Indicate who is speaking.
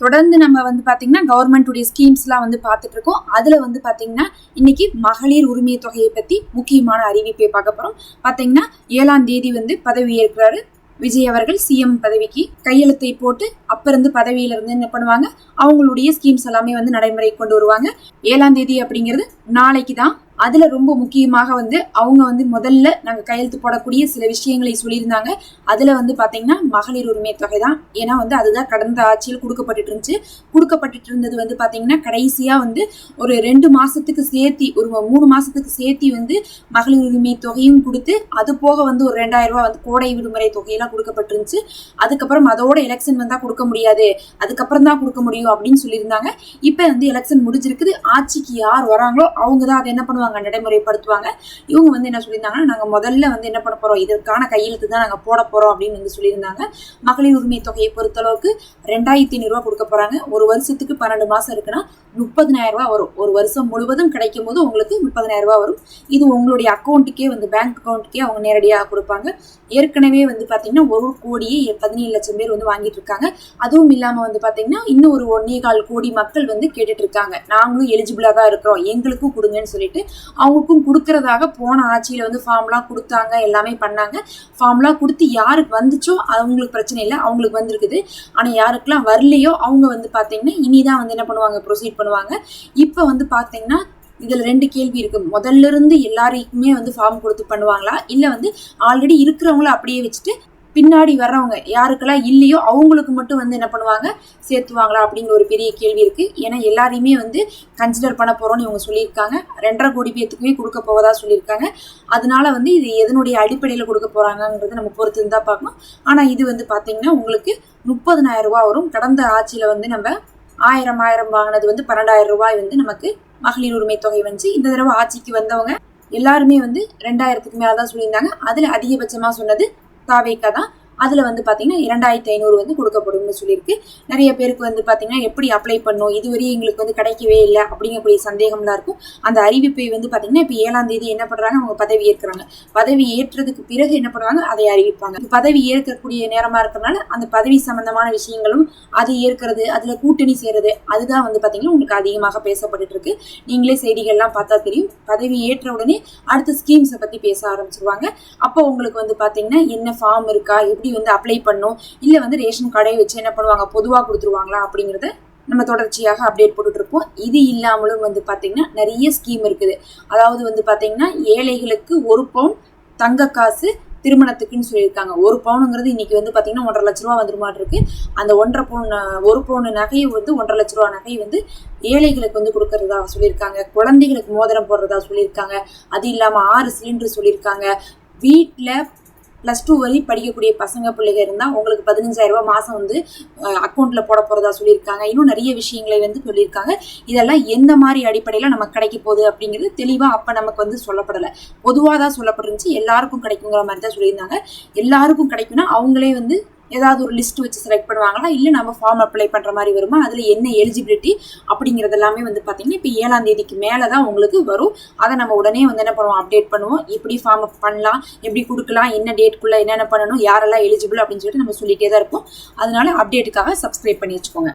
Speaker 1: தொடர்ந்து நம்ம வந்து பாத்தீங்கன்னா கவர்மெண்ட்டுடைய ஸ்கீம்ஸ்லாம் வந்து பார்த்துட்டு இருக்கோம். அதுல வந்து பாத்தீங்கன்னா இன்னைக்கு மகளிர் உரிமை தொகையை பத்தி முக்கியமான அறிவிப்பை பார்க்க போறோம். பாத்தீங்கன்னா 7ஆம் தேதி வந்து பதவி ஏற்கிறாரு விஜய் அவர்கள் சிஎம் பதவிக்கு கையெழுத்தை போட்டு அப்ப இருந்து பதவியில இருந்து என்ன பண்ணுவாங்க, அவங்களுடைய ஸ்கீம்ஸ் எல்லாமே வந்து நடைமுறை கொண்டு வருவாங்க. 7ஆம் தேதி அப்படிங்கிறது நாளைக்கு தான். அதுல ரொம்ப முக்கியமாக வந்து அவங்க வந்து முதல்ல நாங்க கையெழுத்து போடக்கூடிய சில விஷயங்களை சொல்லியிருந்தாங்க. அதுல வந்து பாத்தீங்கன்னா மகளிர் உரிமை தொகை தான். ஏன்னா வந்து அதுதான் கடந்த ஆட்சியில் கொடுக்கப்பட்டு இருந்தது வந்து பாத்தீங்கன்னா கடைசியா வந்து ஒரு 2 மாசத்துக்கு சேர்த்தி ஒரு 3 மாசத்துக்கு சேர்த்தி வந்து மகளிர் உரிமை தொகையும் கொடுத்து அது போக வந்து ஒரு 2000 ரூபாய் வந்து கோடை விடுமுறை தொகையெல்லாம் கொடுக்கப்பட்டிருந்துச்சு. அதுக்கப்புறம் அதோட எலெக்ஷன் வந்தா கொடுக்க முடியாது, அதுக்கப்புறம் தான் கொடுக்க முடியும் அப்படின்னு சொல்லியிருந்தாங்க. இப்ப வந்து எலெக்ஷன் முடிஞ்சிருக்குது. ஆட்சிக்கு யார் வராங்களோ அவங்க தான் அதை என்ன பண்ணுவாங்க, நடைமுறைப்படுத்துவாங்க. இவங்க வந்து என்ன சொல்லியிருந்தாங்கன்னா, நாங்க முதல்ல வந்து என்ன பண்ண போறோம், இதற்கான கையெழுத்து தான் நாங்க போட போறோம் அப்படின்னு வந்து சொல்லியிருந்தாங்க. மகளிர் உரிமை தொகையை பொறுத்தளவுக்கு 2500 ரூபாய் கொடுக்க போறாங்க. ஒரு வருஷத்துக்கு 12 மாசம் இருக்குன்னா 30,000 ரூபாய் வரும். ஒரு வருஷம் முழுவதும் கிடைக்கும் போது உங்களுக்கு 30,000 ரூபாய் வரும். இது உங்களுடைய அக்கௌண்ட்டுக்கே வந்து பேங்க் அக்கௌண்ட்டுக்கே அவங்க நேரடியாக கொடுப்பாங்க. ஏற்கனவே வந்து பாத்தீங்கன்னா 1,17,00,000 பேர் வந்து வாங்கிட்டு இருக்காங்க. அதுவும் இல்லாம வந்து பாத்தீங்கன்னா இன்னும் ஒரு 1.25 கோடி மக்கள் வந்து கேட்டுட்டு இருக்காங்க, நாங்களும் எலிஜிபிளா தான் இருக்கிறோம், எங்களுக்கும் கொடுங்கன்னு சொல்லிட்டு. அவங்களுக்கும் கொடுக்கறதாக போன ஆட்சியில வந்து ஃபார்ம்லாம் கொடுத்தாங்க, எல்லாமே பண்ணாங்க. ஃபார்ம்லாம் கொடுத்து யாருக்கு வந்துச்சோ அவங்களுக்கு பிரச்சனை இல்லை, அவங்களுக்கு வந்திருக்குது. ஆனா யாருக்கெல்லாம் வரலையோ அவங்க வந்து பாத்தீங்கன்னா இனிதான் வந்து என்ன பண்ணுவாங்க, ப்ரொசீட் பண்ணுவாங்க. இப்ப வந்து பாத்தீங்கன்னா இதுல 2 கேள்வி இருக்கு. முதல்ல இருந்து எல்லாருக்குமே வந்து ஃபார்ம் கொடுத்து பண்ணுவாங்களா, இல்ல வந்து ஆல்ரெடி இருக்கிறவங்கள அப்படியே வச்சுட்டு பின்னாடி வர்றவங்க யாருக்கெல்லாம் இல்லையோ அவங்களுக்கு மட்டும் வந்து என்ன பண்ணுவாங்க, சேர்த்துவாங்களா அப்படிங்கிற ஒரு பெரிய கேள்வி இருக்கு. ஏன்னா எல்லாரையுமே வந்து கன்சிடர் பண்ண போறோம்னு இவங்க சொல்லியிருக்காங்க. 2.5 கோடி பேத்துக்குமே கொடுக்க போவதா சொல்லியிருக்காங்க. அதனால வந்து இது எதனுடைய அடிப்படையில கொடுக்க போறாங்கன்றது நம்ம பொறுத்து இருந்தா பார்க்கணும். ஆனா இது வந்து பாத்தீங்கன்னா உங்களுக்கு 30,000 ரூபாய் வரும். கடந்த ஆட்சியில வந்து நம்ம 1000 வாங்கினது வந்து 12,000 ரூபாய் வந்து நமக்கு மகளிர் உரிமை தொகை வந்து. இந்த தடவை ஆட்சிக்கு வந்தவங்க எல்லாருமே வந்து 2000க்கு மேலதான் சொல்லியிருந்தாங்க. அதுல அதிகபட்சமா சொன்னது தாவேக்கா தான். அதுல வந்து பாத்தீங்கன்னா 2500 வந்து கொடுக்கப்படும்னு சொல்லியிருக்கு. நிறைய பேருக்கு வந்து பாத்தீங்கன்னா எப்படி அப்ளை பண்ணும், இதுவரையும் எங்களுக்கு வந்து கிடைக்கவே இல்லை அப்படிங்கக்கூடிய சந்தேகம்லாம் இருக்கும். அந்த அறிவிப்பை வந்து பாத்தீங்கன்னா இப்ப 7ஆம் தேதி என்ன பண்றாங்க, அவங்க பதவி ஏற்கிறாங்க. பதவி ஏற்றதுக்கு பிறகு என்ன பண்ணுவாங்க, அதை அறிவிப்பாங்க. பதவி ஏற்கக்கூடிய நேரமா இருக்கிறதுனால அந்த பதவி சம்பந்தமான விஷயங்களும் அது ஏற்கிறது, அதுல கூட்டணி சேருது, அதுதான் வந்து பாத்தீங்கன்னா உங்களுக்கு அதிகமாக பேசப்பட்டு இருக்கு. நீங்களே செய்திகள்லாம் பார்த்தா தெரியும். பதவி ஏற்ற உடனே அடுத்த ஸ்கீம்ஸை பத்தி பேச ஆரம்பிச்சிருவாங்க. அப்போ உங்களுக்கு வந்து பாத்தீங்கன்னா என்ன ஃபார்ம் இருக்கா, வந்து அப்ளை பண்ணும், இல்ல வந்து ரேஷன் கடை வச்சு என்ன பண்ணுவாங்க, பொதுவா கொடுத்துருவாங்களா அப்படிங்கறத நம்ம தொடர்ச்சியாக அப்டேட் போட்டுட்டு இருப்போம். இது இல்லாமலும் வந்து பாத்தீங்கன்னா நிறைய ஸ்கீம் இருக்குது. அதாவது வந்து பாத்தீங்கன்னா ஏழைகளுக்கு 1 பவுன் தங்க காசு திருமணத்துக்குன்னு சொல்லியிருக்காங்க. 1 பவுனுங்கிறது இன்னைக்கு வந்து பாத்தீங்கன்னா 1.5 லட்ச ரூபாய் வந்துருமாட்டு இருக்கு. அந்த 1 பவுன் நகையை வந்து 1.5 லட்ச ரூபாய் நகை வந்து ஏழைகளுக்கு வந்து கொடுக்கறதா சொல்லியிருக்காங்க. குழந்தைகளுக்கு மோதிரம் போடுறதா சொல்லியிருக்காங்க. அது இல்லாம 6 சிலிண்டர் சொல்லியிருக்காங்க. வீட்டுல +2 வரை படிக்கக்கூடிய பசங்க பிள்ளைங்க இருந்தா உங்களுக்கு 15,000 ரூபாய் மாசம் வந்து அக்கௌண்ட்ல போட போறதா சொல்லியிருக்காங்க. இன்னும் நிறைய விஷயங்களை வந்து சொல்லியிருக்காங்க. இதெல்லாம் எந்த மாதிரி அடிப்படையில நமக்கு கிடைக்க போகுது அப்படிங்கிறது தெளிவா அப்ப நமக்கு வந்து சொல்லப்படலை. பொதுவாக தான் சொல்லப்பட்டிருந்துச்சு. எல்லாருக்கும் கிடைக்குங்கிற மாதிரி தான் சொல்லியிருந்தாங்க. எல்லாருக்கும் கிடைக்கும்னா அவங்களே வந்து ஏதாவது ஒரு லிஸ்ட் வச்சு செலக்ட் பண்ணுவாங்களா, இல்லை நம்ம ஃபார்ம் அப்ளை பண்ற மாதிரி வருமா, அதுல என்ன எலிஜிபிலிட்டி அப்படிங்கிறது எல்லாமே வந்து பாத்தீங்கன்னா இப்போ 7ஆம் தேதிக்கு மேலதான் உங்களுக்கு வரும். அதை நம்ம உடனே வந்து என்ன பண்ணுவோம், அப்டேட் பண்ணுவோம். எப்படி ஃபார்ம் பண்ணலாம், எப்படி கொடுக்கலாம், என்ன டேட்குள்ள என்னென்ன பண்ணணும், யாரெல்லாம் எலிஜிபிள் அப்படின்னு சொல்லிட்டு நம்ம சொல்லிட்டே தான் இருப்போம். அதனால அப்டேட்டுக்காக சப்ஸ்கிரைப் பண்ணி வச்சுக்கோங்க.